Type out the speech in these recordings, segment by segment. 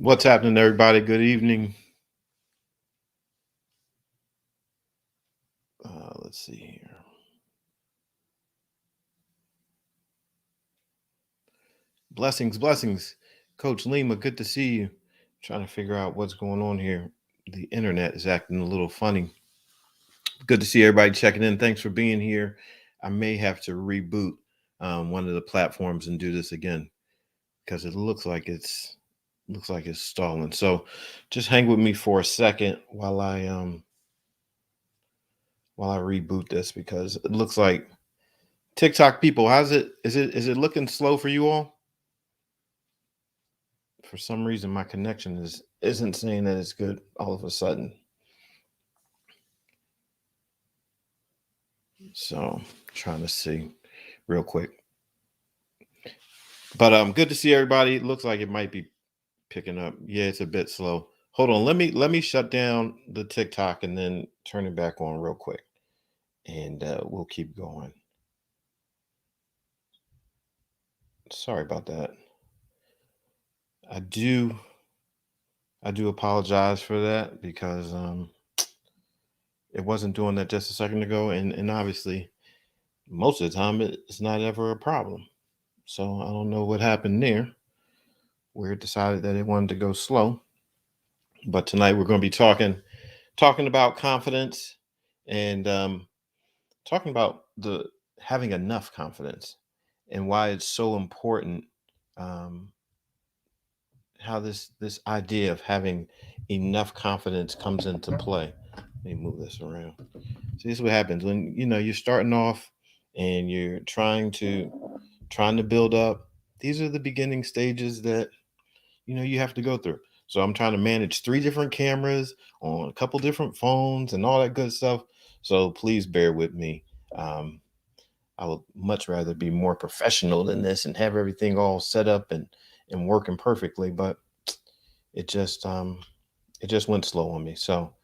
What's happening, everybody? Good evening. Let's see here. Blessings. Coach Lima, good to see you. Trying to figure out what's going on here. The internet is acting a little funny. Good to see everybody checking in. Thanks for being here. I may have to reboot one of the platforms and do this again because it looks like it's stalling. So just hang with me for a second while I reboot this because it looks like TikTok people. How's it? Is it looking slow for you all? For some reason, my connection isn't saying that it's good all of a sudden. So trying to see real quick. But good to see everybody. It looks like it might be picking up. Yeah, it's a bit slow. Hold on. Let me shut down the TikTok and then turn it back on real quick, and we'll keep going. Sorry about that. I do apologize for that because it wasn't doing that just a second ago, and obviously most of the time it's not ever a problem. So I don't know what happened there where it decided that it wanted to go slow. But tonight we're going to be talking about confidence and talking about the having enough confidence and why it's so important. Um, how this idea of having enough confidence comes into play. Let me move this around. See, this is what happens when you're starting off and you're trying to build up. These are the beginning stages that you have to go through. So I'm trying to manage 3 different cameras on a couple different phones and all that good stuff. So please bear with me. Um, I would much rather be more professional than this and have everything all set up and working perfectly, but it just it just went slow on me. So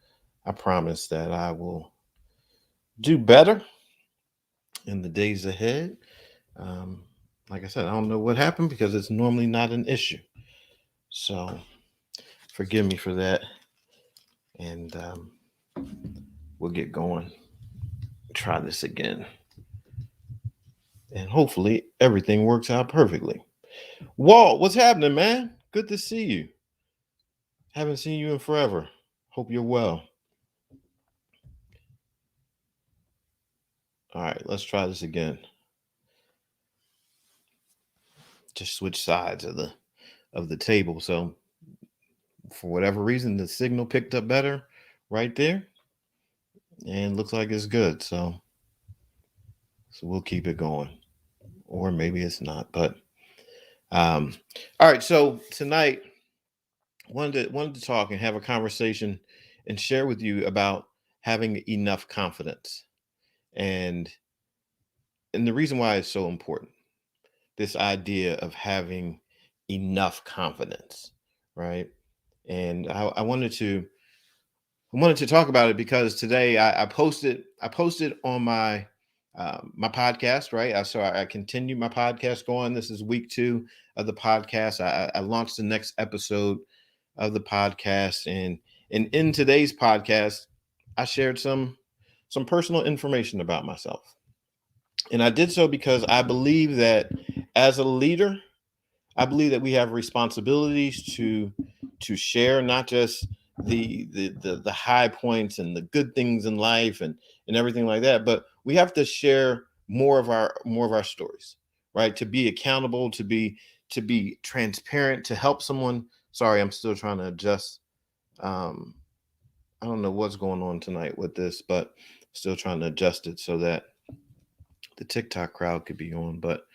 I promise that I will do better in the days ahead. Um, like I said, I don't know what happened because it's normally not an issue. So forgive me for that. And we'll get going. Try this again. And hopefully everything works out perfectly. Walt, what's happening, man? Good to see you. Haven't seen you in forever. Hope you're well. All right, let's try this again. Just switch sides of the table. So for whatever reason, the signal picked up better right there, and looks like it's good. So we'll keep it going, or maybe it's not. But um, all right. So tonight, wanted to talk and have a conversation and share with you about having enough confidence and the reason why it's so important. This idea of having enough confidence, right? And I wanted to talk about it because today I posted on my podcast, right? I continued my podcast going. This is week 2 of the podcast. I launched the next episode of the podcast, and in today's podcast, I shared some personal information about myself, and I did so because I believe that as a leader, I believe that we have responsibilities to share not just the high points and the good things in life and everything like that, but we have to share more of our stories, right? To be accountable, to be transparent, to help someone. Sorry, I'm still trying to adjust. Um, I don't know what's going on tonight with this, but still trying to adjust it so that the TikTok crowd could be on, but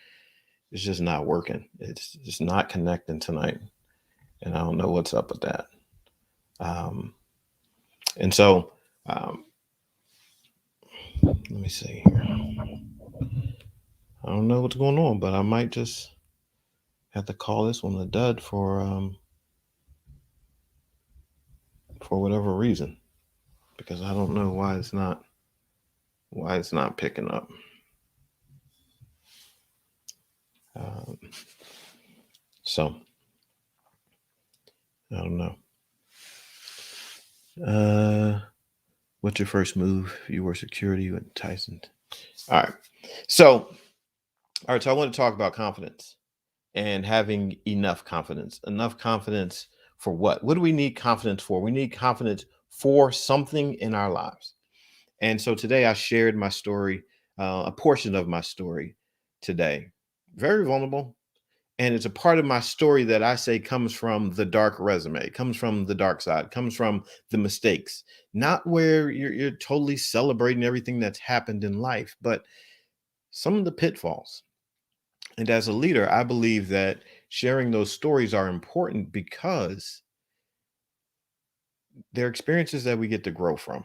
it's just not working. It's just not connecting tonight, and I don't know what's up with that. Um, and so, let me see here. I don't know what's going on, but I might just have to call this one a dud for whatever reason because I don't know why it's not picking up. Um, so I don't know. Uh, what's your first move? You were security with Tyson. All right. So, all right. So I want to talk about confidence and having enough confidence. Enough confidence for what? What do we need confidence for? We need confidence for something in our lives. And so today I shared my story, a portion of my story today. Very vulnerable. And it's a part of my story that I say comes from the dark resume, comes from the dark side, comes from the mistakes, not where you're totally celebrating everything that's happened in life, but some of the pitfalls. And as a leader, I believe that sharing those stories are important because they're experiences that we get to grow from.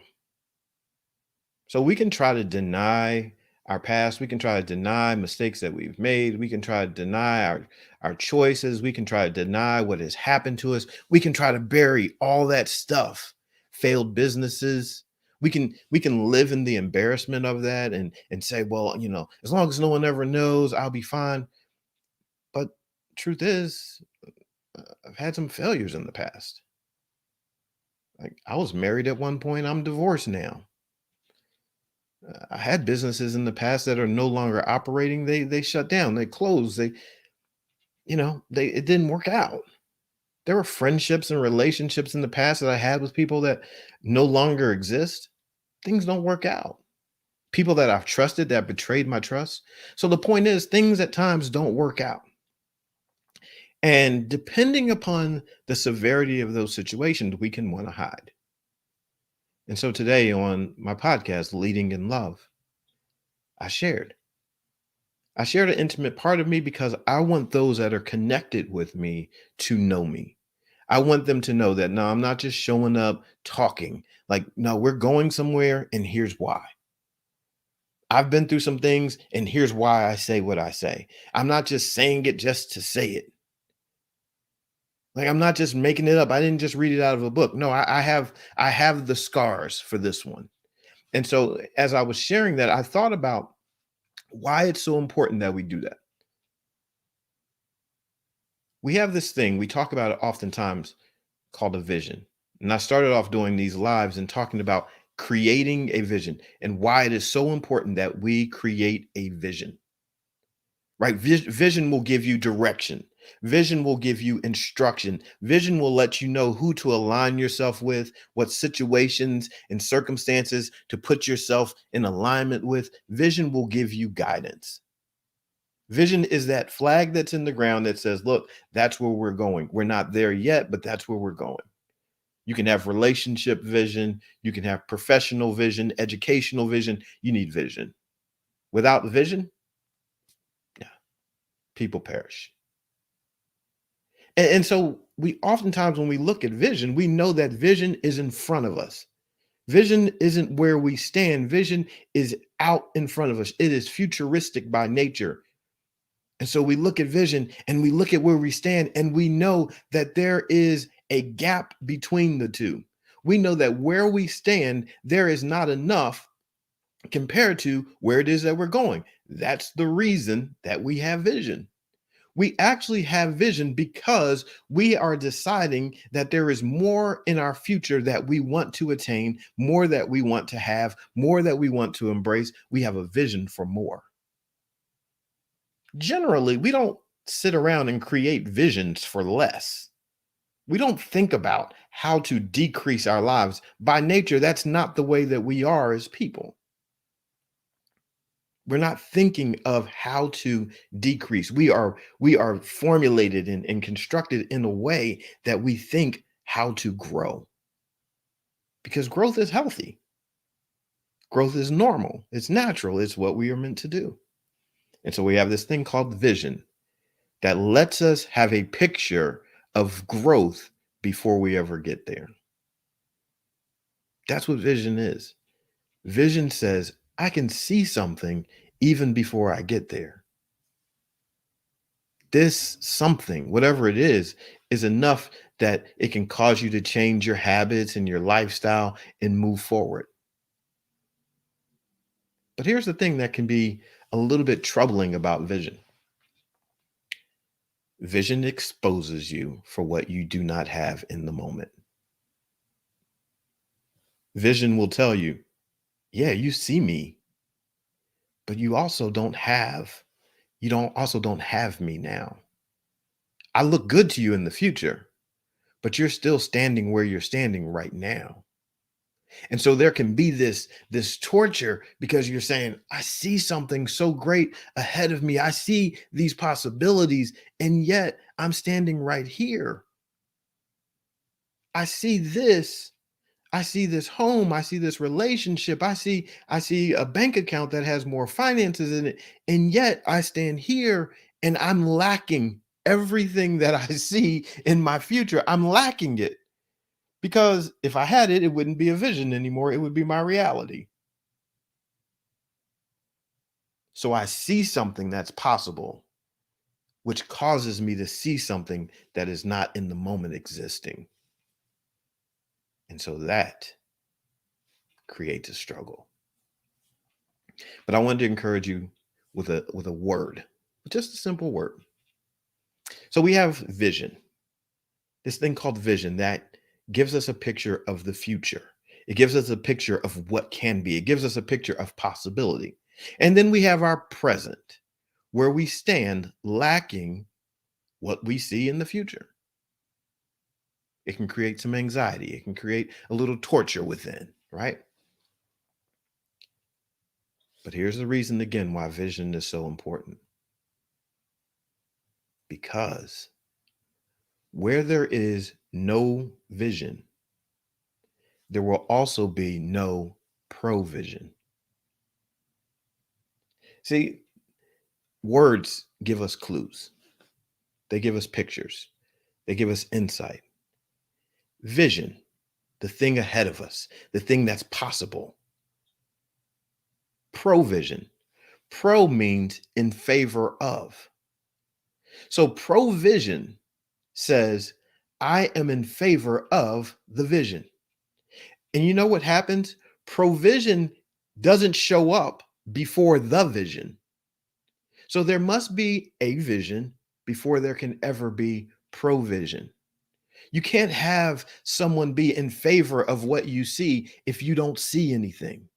So we can try to deny our past. We can try to deny mistakes that we've made. We can try to deny our choices. We can try to deny what has happened to us. We can try to bury all that stuff, failed businesses. We can live in the embarrassment of that and say, well, as long as no one ever knows, I'll be fine. But truth is, I've had some failures in the past. Like I was married at one point, I'm divorced now. I had businesses in the past that are no longer operating. They shut down, they closed, they it didn't work out. There were friendships and relationships in the past that I had with people that no longer exist. Things don't work out. People that I've trusted that betrayed my trust. So the point is, things at times don't work out. And depending upon the severity of those situations, we can want to hide. And so today on my podcast, Leading in Love, I shared. I shared an intimate part of me because I want those that are connected with me to know me. I want them to know that no, I'm not just showing up talking. Like, no, we're going somewhere, and here's why. I've been through some things, and here's why I say what I say. I'm not just saying it just to say it. Like I'm not just making it up. I didn't just read it out of a book. No, I have the scars for this one. And so as I was sharing that, I thought about why it's so important that we do that. We have this thing, we talk about it oftentimes called a vision. And I started off doing these lives and talking about creating a vision and why it is so important that we create a vision, right? Vision will give you direction. Vision will give you instruction. Vision will let you know who to align yourself with, what situations and circumstances to put yourself in alignment with. Vision will give you guidance. Vision is that flag that's in the ground that says, look, that's where we're going. We're not there yet, but that's where we're going. You can have relationship vision. You can have professional vision, educational vision. You need vision. Without vision, yeah, people perish. And so we oftentimes, when we look at vision, we know that vision is in front of us. Vision isn't where we stand. Vision is out in front of us. It is futuristic by nature. And so we look at vision and we look at where we stand and we know that there is a gap between the two. We know that where we stand, there is not enough compared to where it is that we're going. That's the reason that we have vision. We actually have vision because we are deciding that there is more in our future that we want to attain, more that we want to have, more that we want to embrace. We have a vision for more. Generally, we don't sit around and create visions for less. We don't think about how to decrease our lives. By nature, that's not the way that we are as people. We're not thinking of how to decrease. We are formulated and constructed in a way that we think how to grow. Because growth is healthy. Growth is normal. It's natural. It's what we are meant to do. And so we have this thing called vision that lets us have a picture of growth before we ever get there. That's what vision is. Vision says, I can see something even before I get there. This something, whatever it is enough that it can cause you to change your habits and your lifestyle and move forward. But here's the thing that can be a little bit troubling about vision. Vision exposes you for what you do not have in the moment. Vision will tell you, yeah, you see me, but you don't have me now. I look good to you in the future, but you're still standing where you're standing right now. And so there can be this torture because you're saying, I see something so great ahead of me. I see these possibilities, and yet I'm standing right here. I see this. I see this home. I see this relationship. I see a bank account that has more finances in it. And yet I stand here and I'm lacking everything that I see in my future. I'm lacking it because if I had it, it wouldn't be a vision anymore. It would be my reality. So I see something that's possible, which causes me to see something that is not in the moment existing. And so that creates a struggle. But I wanted to encourage you with a word, just a simple word. So we have vision, this thing called vision that gives us a picture of the future. It gives us a picture of what can be. It gives us a picture of possibility. And then we have our present, where we stand lacking what we see in the future. It can create some anxiety. It can create a little torture within, right? But here's the reason again why vision is so important. Because where there is no vision, there will also be no provision. See, words give us clues, they give us pictures, they give us insight. Vision, the thing ahead of us, the thing that's possible. Provision. Pro means in favor of. So provision says, I am in favor of the vision. And you know what happens? Provision doesn't show up before the vision. So there must be a vision before there can ever be provision. You can't have someone be in favor of what you see if you don't see anything.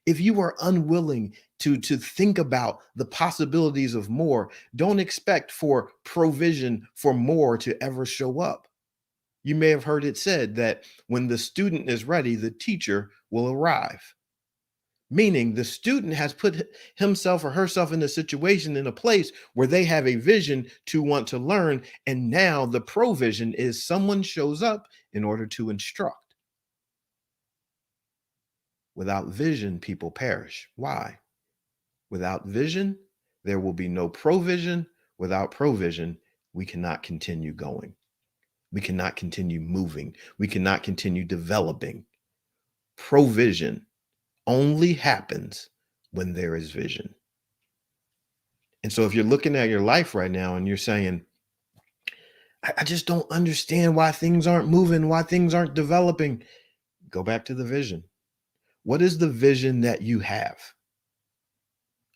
If you are unwilling to think about the possibilities of more, don't expect for provision for more to ever show up. You may have heard it said that when the student is ready, the teacher will arrive. Meaning the student has put himself or herself in a situation, in a place where they have a vision to want to learn. And now the provision is someone shows up in order to instruct. Without vision, people perish. Why? Without vision, there will be no provision. Without provision, we cannot continue going. We cannot continue moving. We cannot continue developing. Provision only happens when there is vision. And so if you're looking at your life right now and you're saying, I just don't understand why things aren't moving, why things aren't developing, go back to the vision. What is the vision that you have?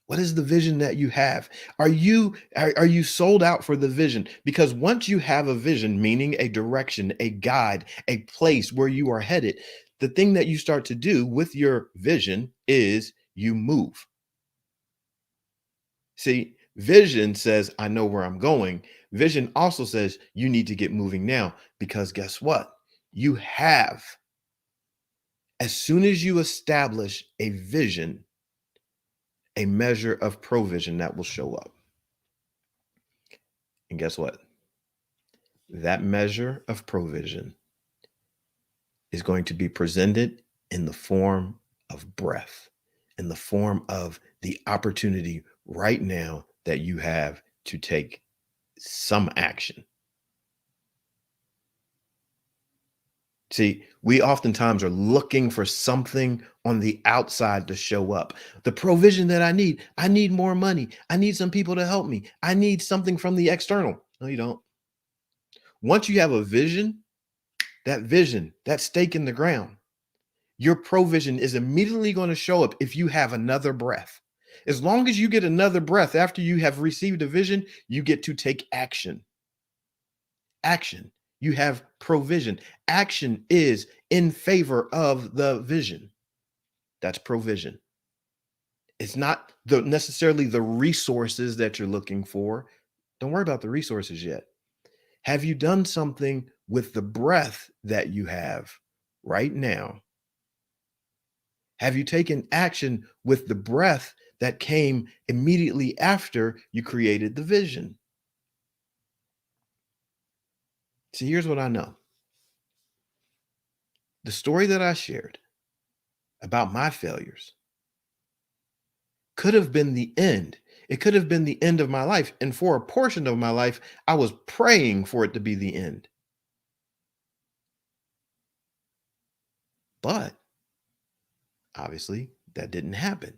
What is the vision that you have? Are you sold out for the vision? Because once you have a vision, meaning a direction, a guide, a place where you are headed, the thing that you start to do with your vision is you move. See, vision says, I know where I'm going. Vision also says you need to get moving now because guess what? You have, as soon as you establish a vision, a measure of provision that will show up. And guess what? That measure of provision is going to be presented in the form of breath, in the form of the opportunity right now that you have to take some action. See, we oftentimes are looking for something on the outside to show up. The provision that I need more money. I need some people to help me. I need something from the external. No, you don't. Once you have a vision, that stake in the ground, your provision is immediately going to show up if you have another breath. As long as you get another breath after you have received a vision, you get to take action. Action. You have provision. Action is in favor of the vision. That's provision. It's not necessarily the resources that you're looking for. Don't worry about the resources yet. Have you done something with the breath that you have right now? Have you taken action with the breath that came immediately after you created the vision? See, here's what I know. The story that I shared about my failures could have been the end. It could have been the end of my life. And for a portion of my life, I was praying for it to be the end. But obviously, that didn't happen.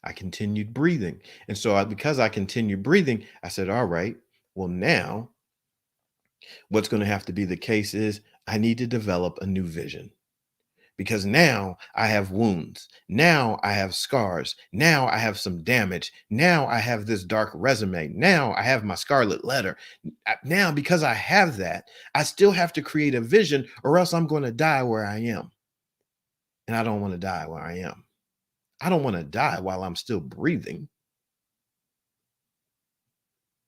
I continued breathing. And so because I continued breathing, I said, all right, well, now what's going to have to be the case is I need to develop a new vision. Because now I have wounds. Now I have scars. Now I have some damage. Now I have this dark resume. Now I have my scarlet letter. Now, because I have that, I still have to create a vision or else I'm going to die where I am. And I don't want to die where I am. I don't want to die while I'm still breathing.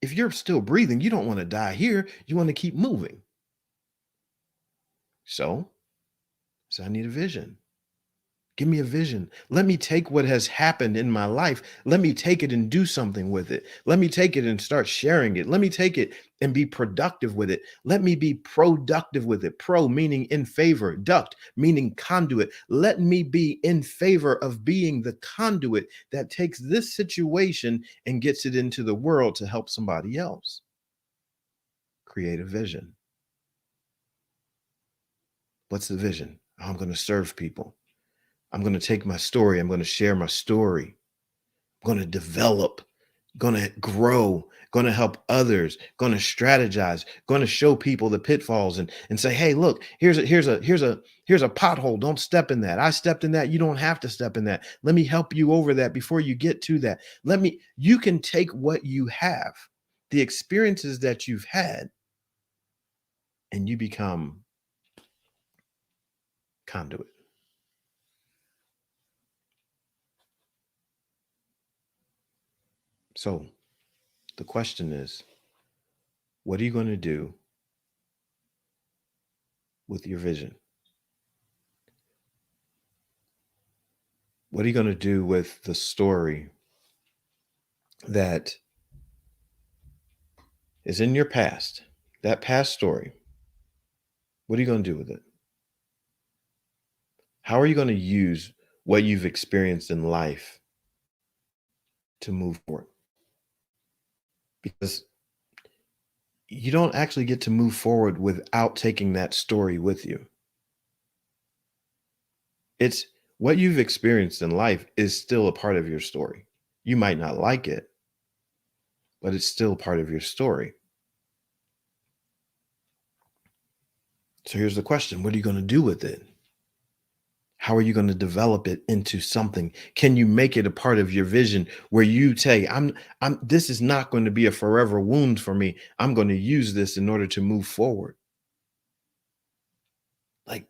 If you're still breathing, you don't want to die here. You want to keep moving. So I need a vision. Give me a vision. Let me take what has happened in my life. Let me take it and do something with it. Let me take it and start sharing it. Let me take it and be productive with it. Let me be productive with it. Pro meaning in favor, duct meaning conduit. Let me be in favor of being the conduit that takes this situation and gets it into the world to help somebody else. Create a vision. What's the vision? I'm going to serve people. I'm going to take my story. I'm going to share my story. I'm going to develop, going to grow, going to help others, going to strategize, going to show people the pitfalls and say, hey, look, here's a pothole. Don't step in that. I stepped in that. You don't have to step in that. Let me help you over that before you get to that. You can take what you have, the experiences that you've had, and you become conduit. So the question is, what are you going to do with your vision? What are you going to do with the story that is in your past, that past story? What are you going to do with it? How are you going to use what you've experienced in life to move forward? Because you don't actually get to move forward without taking that story with you. It's what you've experienced in life is still a part of your story. You might not like it, but it's still part of your story. So here's the question. What are you going to do with it? How are you going to develop it into something? Can you make it a part of your vision where you say, this is not going to be a forever wound for me. I'm going to use this in order to move forward. Like,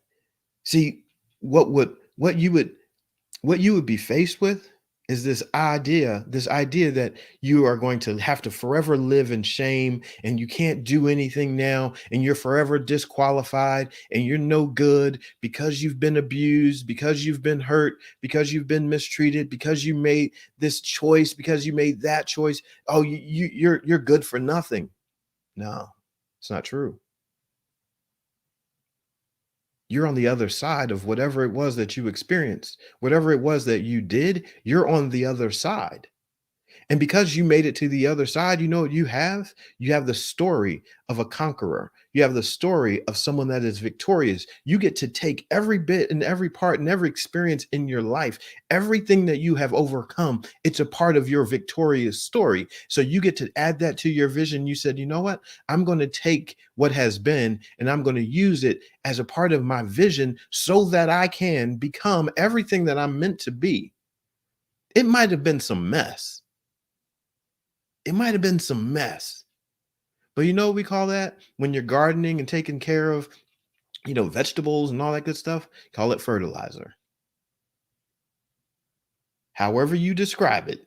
see, what you would be faced with is this idea that you are going to have to forever live in shame and you can't do anything now and you're forever disqualified and you're no good because you've been abused, because you've been hurt, because you've been mistreated, because you made this choice, because you made that choice. Oh, you're good for nothing. No, it's not true. You're on the other side of whatever it was that you experienced, whatever it was that you did, you're on the other side. And because you made it to the other side, you know what you have? You have the story of a conqueror. You have the story of someone that is victorious. You get to take every bit and every part and every experience in your life, everything that you have overcome, it's a part of your victorious story. So you get to add that to your vision. You said, you know what? I'm going to take what has been and I'm going to use it as a part of my vision so that I can become everything that I'm meant to be. It might have been some mess. It might have been some mess. But you know what we call that? When you're gardening and taking care of, vegetables and all that good stuff, call it fertilizer. However you describe it,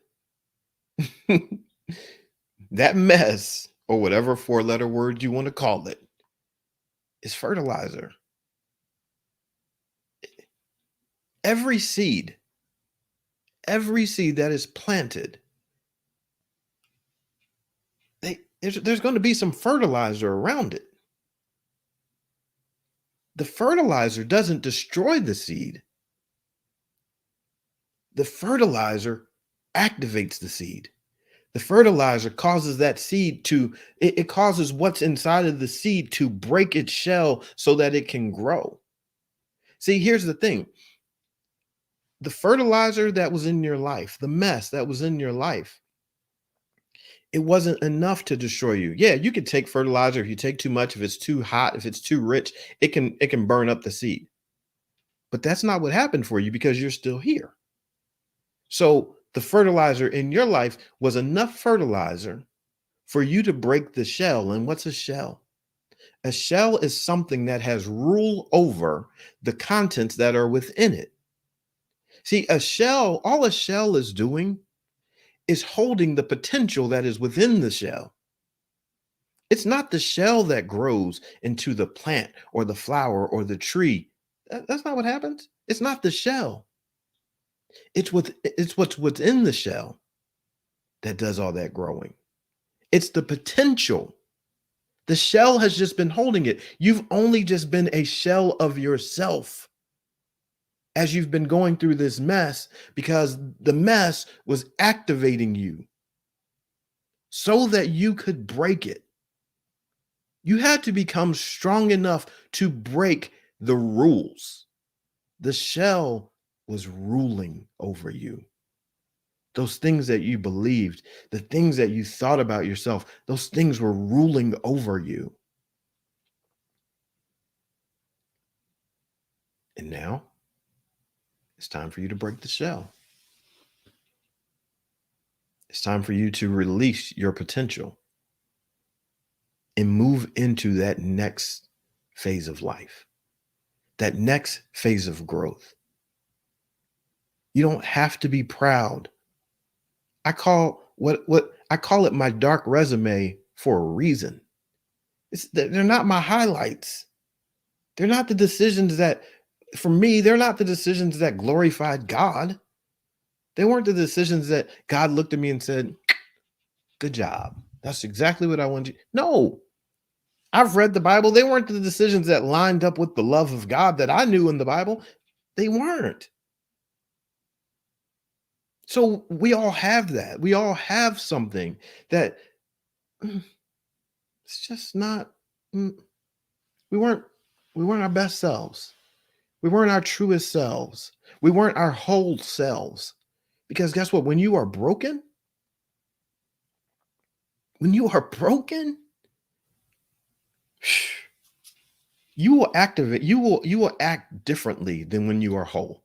that mess, or whatever four-letter word you want to call it, is fertilizer. Every seed, every seed that is planted, there's going to be some fertilizer around it. The fertilizer doesn't destroy the seed. The fertilizer activates the seed. The fertilizer causes that seed it causes what's inside of the seed to break its shell so that it can grow. See, here's the thing. The fertilizer that was in your life, the mess that was in your life, it wasn't enough to destroy you. Yeah, you could take fertilizer if you take too much, if it's too hot, if it's too rich, it can burn up the seed. But that's not what happened for you because you're still here. So the fertilizer in your life was enough fertilizer for you to break the shell. And what's a shell? A shell is something that has rule over the contents that are within it. See, all a shell is doing is holding the potential that is within the shell. It's not the shell that grows into the plant or the flower or the tree. That's not what happens. It's not the shell. It's what's within the shell that does all that growing. It's the potential. The shell has just been holding it. You've only just been a shell of yourself as you've been going through this mess because the mess was activating you so that you could break it. You had to become strong enough to break the rules. The shell was ruling over you. Those things that you believed, the things that you thought about yourself, those things were ruling over you. And now it's time for you to break the shell. It's time for you to release your potential and move into that next phase of life, that next phase of growth. You don't have to be proud. I call it my dark resume for a reason. They're not my highlights. They're not the decisions that, for me, they're not the decisions that glorified God. They weren't the decisions that God looked at me and said, good job. That's exactly what I want you. No, I've read the Bible. They weren't the decisions that lined up with the love of God that I knew in the Bible. They weren't. So we all have that. We all have something that it's just not, we weren't our best selves. We weren't our truest selves. We weren't our whole selves. Because guess what? When you are broken, you will activate, you will act differently than when you are whole.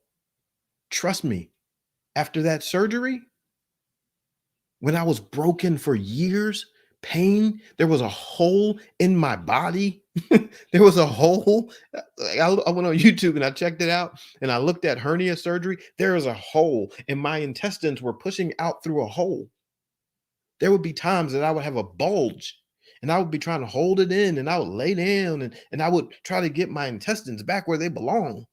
Trust me, after that surgery, when I was broken for years, pain, there was a hole in my body. There was a hole. I went on YouTube and I checked it out and I looked at hernia surgery. There was a hole and my intestines were pushing out through a hole. There would be times that I would have a bulge and I would be trying to hold it in and I would lay down and I would try to get my intestines back where they belong.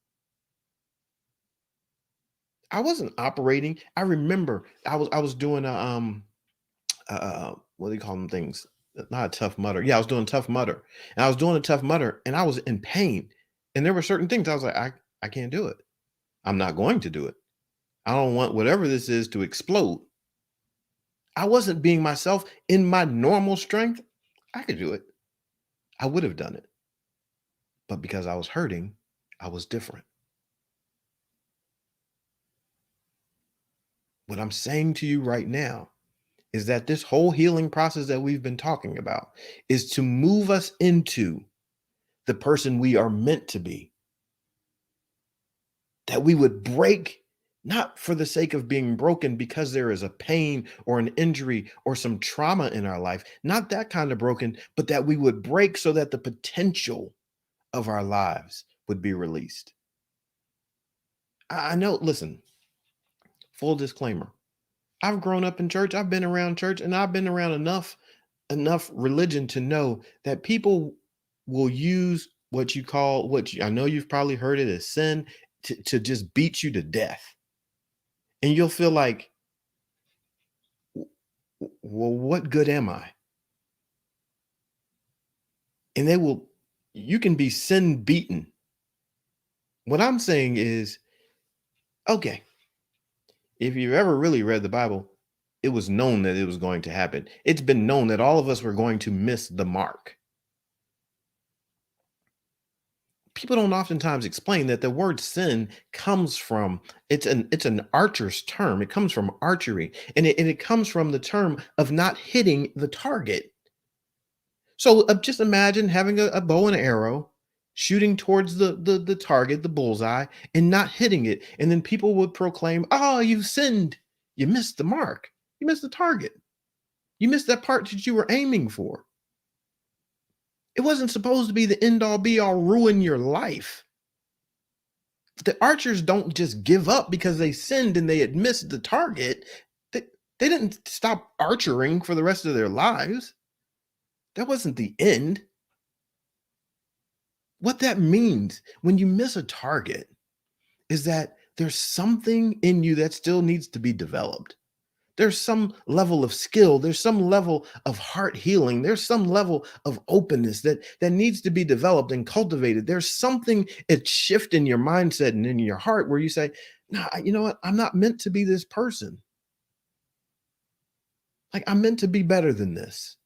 I wasn't operating. I remember I was doing what do you call them things? Not a Tough Mudder. Yeah, I was doing Tough Mudder. And I was doing a Tough Mudder and I was in pain. And there were certain things I was like, I can't do it. I'm not going to do it. I don't want whatever this is to explode. I wasn't being myself in my normal strength. I could do it. I would have done it. But because I was hurting, I was different. What I'm saying to you right now is that this whole healing process that we've been talking about is to move us into the person we are meant to be. That we would break not for the sake of being broken because there is a pain or an injury or some trauma in our life, not that kind of broken, but that we would break so that the potential of our lives would be released. I know, listen, full disclaimer. I've grown up in church, I've been around church, and I've been around enough religion to know that people will use what you call I know you've probably heard it as sin to just beat you to death. And you'll feel like, well, what good am I? And you can be sin beaten. What I'm saying is, okay, if you've ever really read the Bible, it was known that it was going to happen. It's been known that all of us were going to miss the mark. People don't oftentimes explain that the word sin comes from it's an archer's term. It comes from archery, and it comes from the term of not hitting the target. So just imagine having a bow and arrow, shooting towards the target, the bullseye, and not hitting it. And then people would proclaim, "Oh, you sinned. You missed the mark. You missed the target. You missed that part that you were aiming for." It wasn't supposed to be the end all be all ruin your life. The archers don't just give up because they sinned and they had missed the target. They, they didn't stop archering for the rest of their lives. That wasn't the end. What that means when you miss a target is that there's something in you that still needs to be developed. There's some level of skill, there's some level of heart healing, there's some level of openness that needs to be developed and cultivated. There's something, a shift in your mindset and in your heart where you say, "No, you know what? I'm not meant to be this person. Like, I'm meant to be better than this."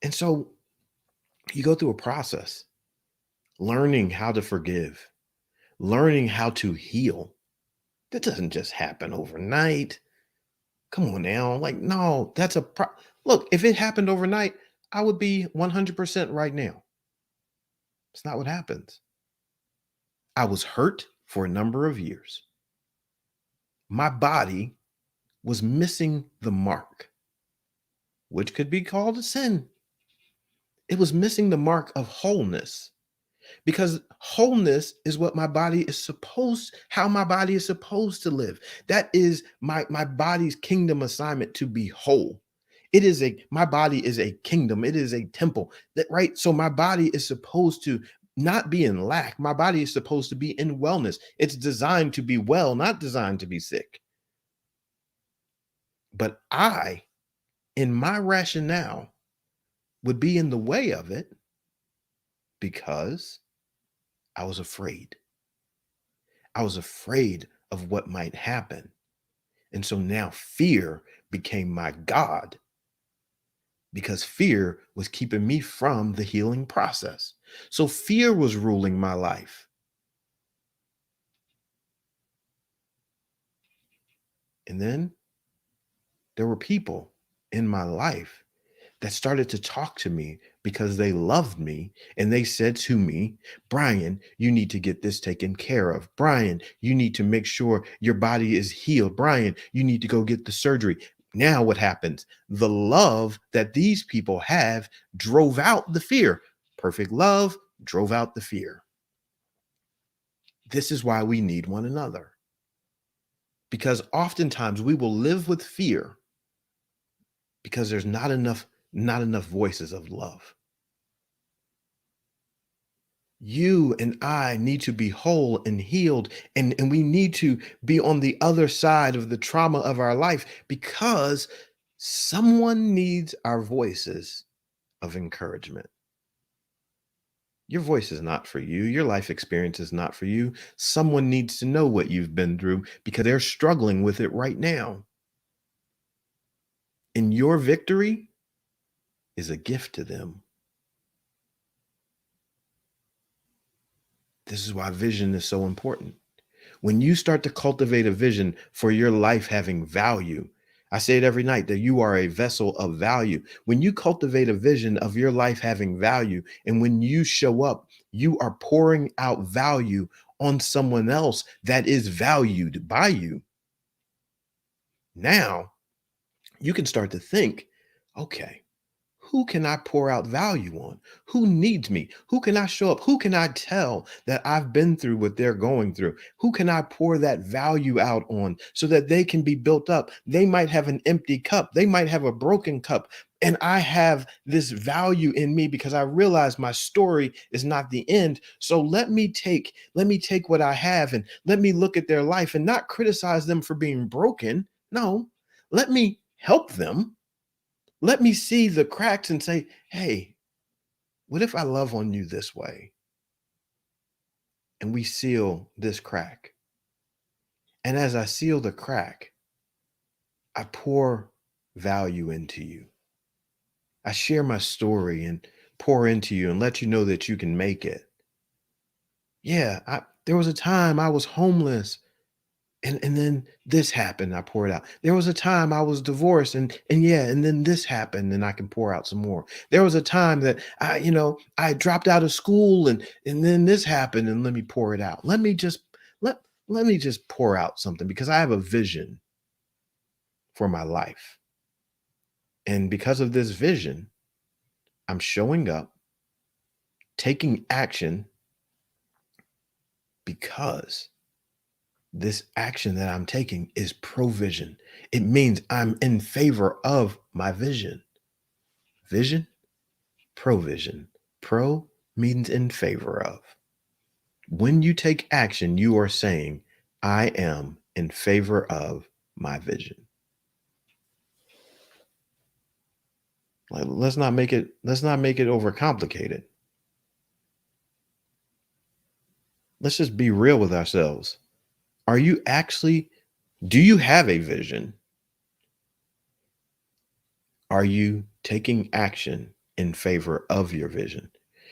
And so you go through a process, learning how to forgive, learning how to heal. That doesn't just happen overnight. Come on now. Like, no, look, if it happened overnight, I would be 100% right now. It's not what happens. I was hurt for a number of years. My body was missing the mark, which could be called a sin. It was missing the mark of wholeness, because wholeness is what my body is how my body is supposed to live. That is my body's kingdom assignment, to be whole. My body is a kingdom, it is a temple, that right. So my body is supposed to not be in lack. My body is supposed to be in wellness. It's designed to be well, not designed to be sick. But in my rationale, would be in the way of it because I was afraid. I was afraid of what might happen. And so now fear became my God, because fear was keeping me from the healing process. So fear was ruling my life. And then there were people in my life that started to talk to me because they loved me. And they said to me, "Brian, you need to get this taken care of. Brian, you need to make sure your body is healed. Brian, you need to go get the surgery." Now, what happens? The love that these people have drove out the fear. Perfect love drove out the fear. This is why we need one another. Because oftentimes we will live with fear because there's not enough voices of love. You and I need to be whole and healed, and we need to be on the other side of the trauma of our life, because someone needs our voices of encouragement. Your voice is not for you. Your life experience is not for you. Someone needs to know what you've been through because they're struggling with it right now. And your victory is a gift to them. This is why vision is so important. When you start to cultivate a vision for your life having value, I say it every night that you are a vessel of value. When you cultivate a vision of your life having value, and when you show up, you are pouring out value on someone else that is valued by you, now you can start to think, okay, who can I pour out value on? Who needs me? Who can I show up? Who can I tell that I've been through what they're going through? Who can I pour that value out on so that they can be built up? They might have an empty cup, they might have a broken cup. And I have this value in me because I realize my story is not the end. So let me take what I have and let me look at their life and not criticize them for being broken. No, let me help them. Let me see the cracks and say, hey, what if I love on you this way and we seal this crack? And as I seal the crack, I pour value into you. I share my story and pour into you and let you know that you can make it. Yeah, there was a time I was homeless. And then this happened, I pour it out. There was a time I was divorced and yeah, and then this happened and I can pour out some more. There was a time that I dropped out of school and then this happened and let me pour it out. Let me just pour out something because I have a vision for my life. And because of this vision, I'm showing up, taking action because this action that I'm taking is provision. It means I'm in favor of my vision. Vision, provision. Pro means in favor of. When you take action, you are saying, I am in favor of my vision. Like, let's not make it overcomplicated. Let's just be real with ourselves. Do you have a vision? Are you taking action in favor of your vision?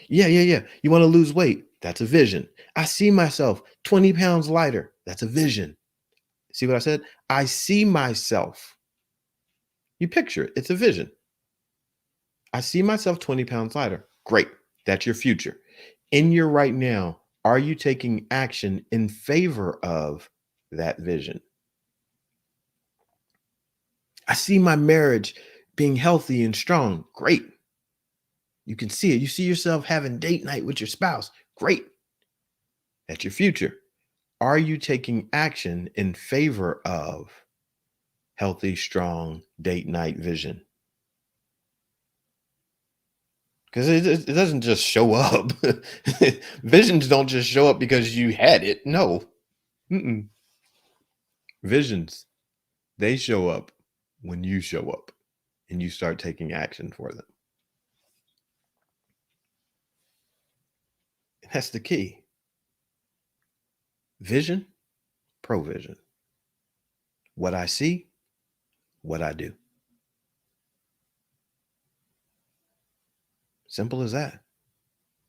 Yeah. You want to lose weight? That's a vision. I see myself 20 pounds lighter. That's a vision. See what I said? I see myself. You picture it. It's a vision. I see myself 20 pounds lighter. Great. That's your future. In your right now, are you taking action in favor of that vision? I see my marriage being healthy and strong. Great. You can see it. You see yourself having date night with your spouse. Great. That's your future. Are you taking action in favor of healthy, strong date night vision? Because it doesn't just show up. Visions don't just show up because you had it. No. Mm-mm. Visions, they show up when you show up and you start taking action for them. And that's the key. Vision, provision. What I see, what I do. Simple as that.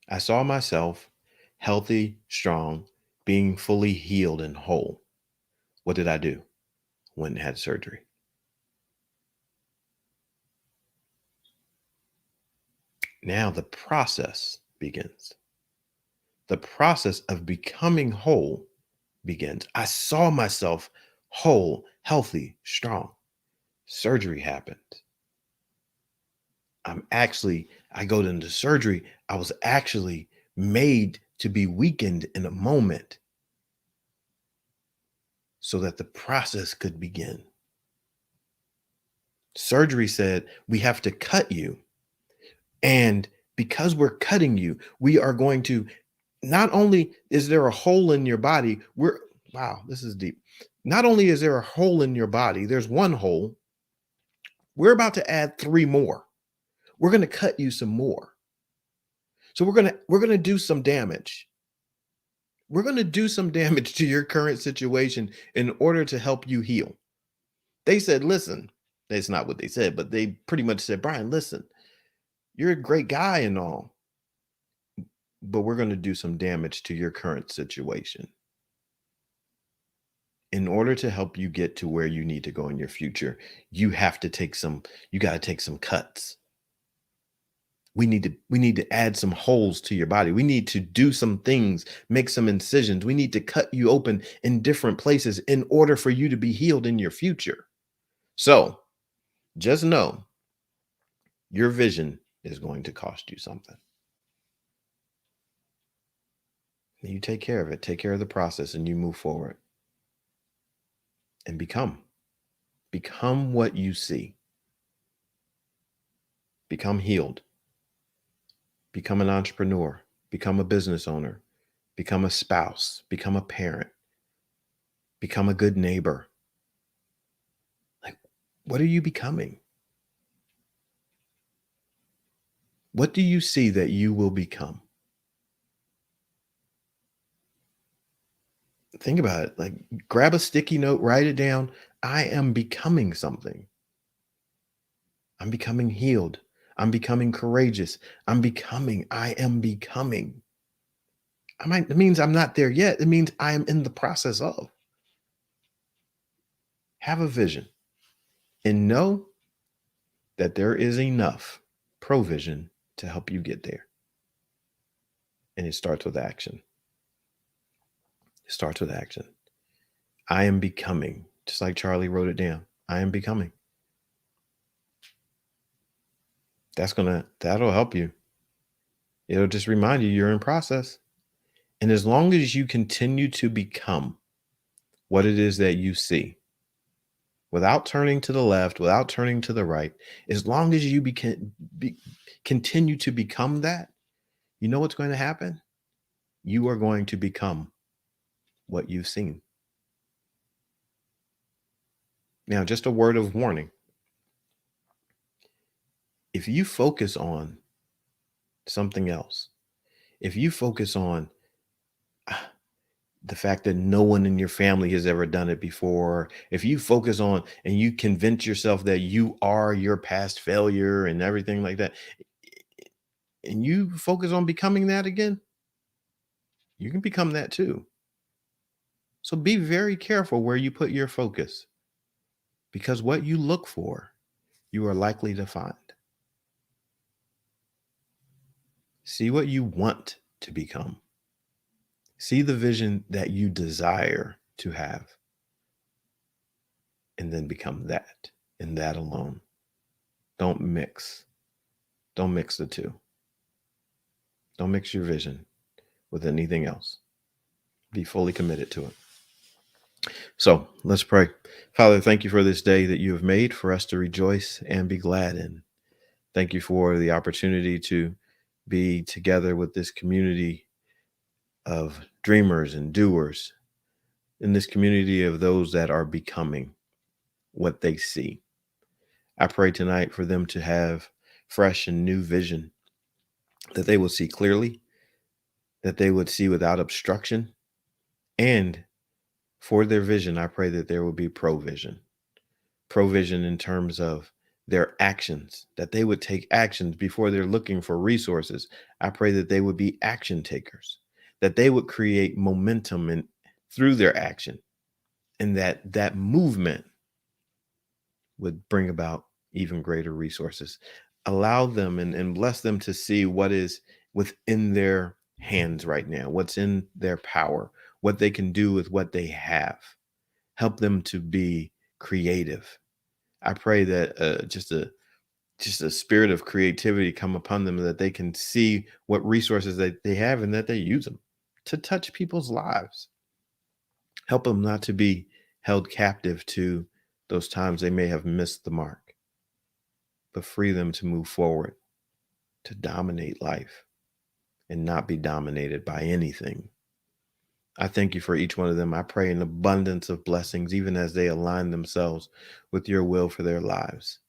I saw myself healthy, strong, being fully healed and whole. What did I do? Went and had surgery. Now the process begins. The process of becoming whole begins. I saw myself whole, healthy, strong. Surgery happened. I go into surgery. I was actually made to be weakened in a moment so that the process could begin. Surgery said, we have to cut you. And because we're cutting you, we are going to, not only is there a hole in your body, wow, this is deep. Not only is there a hole in your body, there's one hole. We're about to add 3 more. We're going to cut you some more. So we're going to do some damage. We're going to do some damage to your current situation in order to help you heal. They said, listen, that's not what they said, but they pretty much said, Brian, listen, you're a great guy and all, but we're going to do some damage to your current situation. In order to help you get to where you need to go in your future, you got to take some cuts. We need to add some holes to your body. We need to do some things, make some incisions. We need to cut you open in different places in order for you to be healed in your future. So just know your vision is going to cost you something. You take care of it, take care of the process, and you move forward and become what you see. Become healed. Become an entrepreneur. Become a business owner. Become a spouse. Become a parent. Become a good neighbor. Like, what are you becoming? What do you see that you will become? Think about it. Like, grab a sticky note, write it down. I am becoming something. I'm becoming healed. I'm becoming courageous. I am becoming. It means I'm not there yet. It means I am in the process of. Have a vision and know that there is enough provision to help you get there. And it starts with action. It starts with action. I am becoming, just like Charlie wrote it down. I am becoming. That'll help you. It'll just remind you you're in process. And as long as you continue to become what it is that you see, without turning to the left, without turning to the right, as long as you continue to become that, you know what's going to happen? You are going to become what you've seen. Now, just a word of warning. If you focus on something else, if you focus on the fact that no one in your family has ever done it before, if you focus on and you convince yourself that you are your past failure and everything like that, and you focus on becoming that again, you can become that too. So be very careful where you put your focus, because what you look for, you are likely to find. See what you want to become. See the vision that you desire to have, and then become that and that alone. Don't mix. Don't mix the two. Don't mix your vision with anything else. Be fully committed to it. So let's pray. Father, thank you for this day that you have made for us to rejoice and be glad in. Thank you for the opportunity to be together with this community of dreamers and doers, in this community of those that are becoming what they see. I pray tonight for them to have fresh and new vision, that they will see clearly, that they would see without obstruction. And for their vision, I pray that there will be provision. Provision in terms of their actions, that they would take actions before they're looking for resources. I pray that they would be action takers, that they would create momentum and through their action, and that movement would bring about even greater resources. Allow them and bless them to see what is within their hands right now, what's in their power, what they can do with what they have. Help them to be creative. I pray that just a spirit of creativity come upon them, that they can see what resources that they have and that they use them to touch people's lives. Help them not to be held captive to those times they may have missed the mark, but free them to move forward, to dominate life and not be dominated by anything. I thank you for each one of them. I pray an abundance of blessings, even as they align themselves with your will for their lives.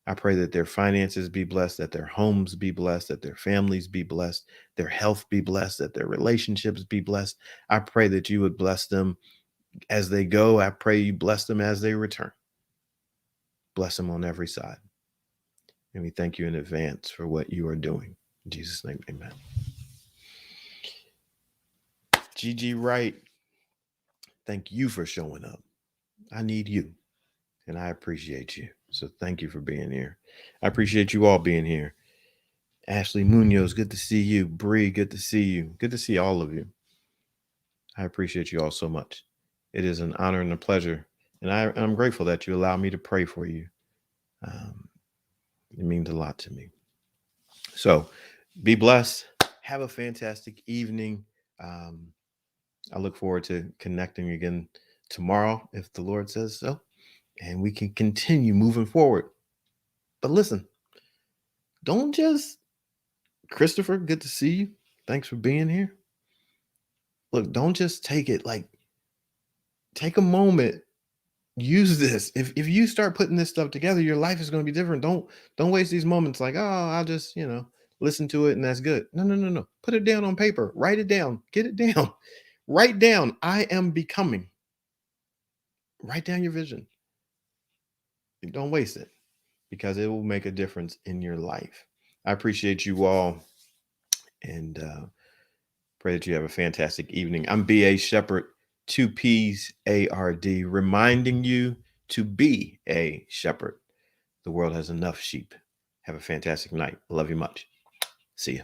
I pray that their finances be blessed, that their homes be blessed, that their families be blessed, their health be blessed, that their relationships be blessed. I pray that you would bless them as they go. I pray you bless them as they return. Bless them on every side. And we thank you in advance for what you are doing. In Jesus' name, amen. GG Wright, thank you for showing up. I need you, and I appreciate you. So thank you for being here. I appreciate you all being here. Ashley Munoz, good to see you. Bree, good to see you. Good to see all of you. I appreciate you all so much. It is an honor and a pleasure. And I'm grateful that you allow me to pray for you. Um, it means a lot to me. So be blessed. Have a fantastic evening. Um, I look forward to connecting again tomorrow, if the Lord says so, and we can continue moving forward. But listen, don't just, Christopher, good to see you. Thanks for being here. Look, don't just take it like, take a moment, use this. If you start putting this stuff together, your life is going to be different. Don't waste these moments like, oh, I'll just, listen to it and that's good. No, no, no, no. Put it down on paper. Write it down. Get it down. Write down, I am becoming. Write down your vision. Don't waste it because it will make a difference in your life. I appreciate you all and pray that you have a fantastic evening. I'm B.A. Shepherd, 2P's ARD, reminding you to be a shepherd. The world has enough sheep. Have a fantastic night. Love you much. See ya.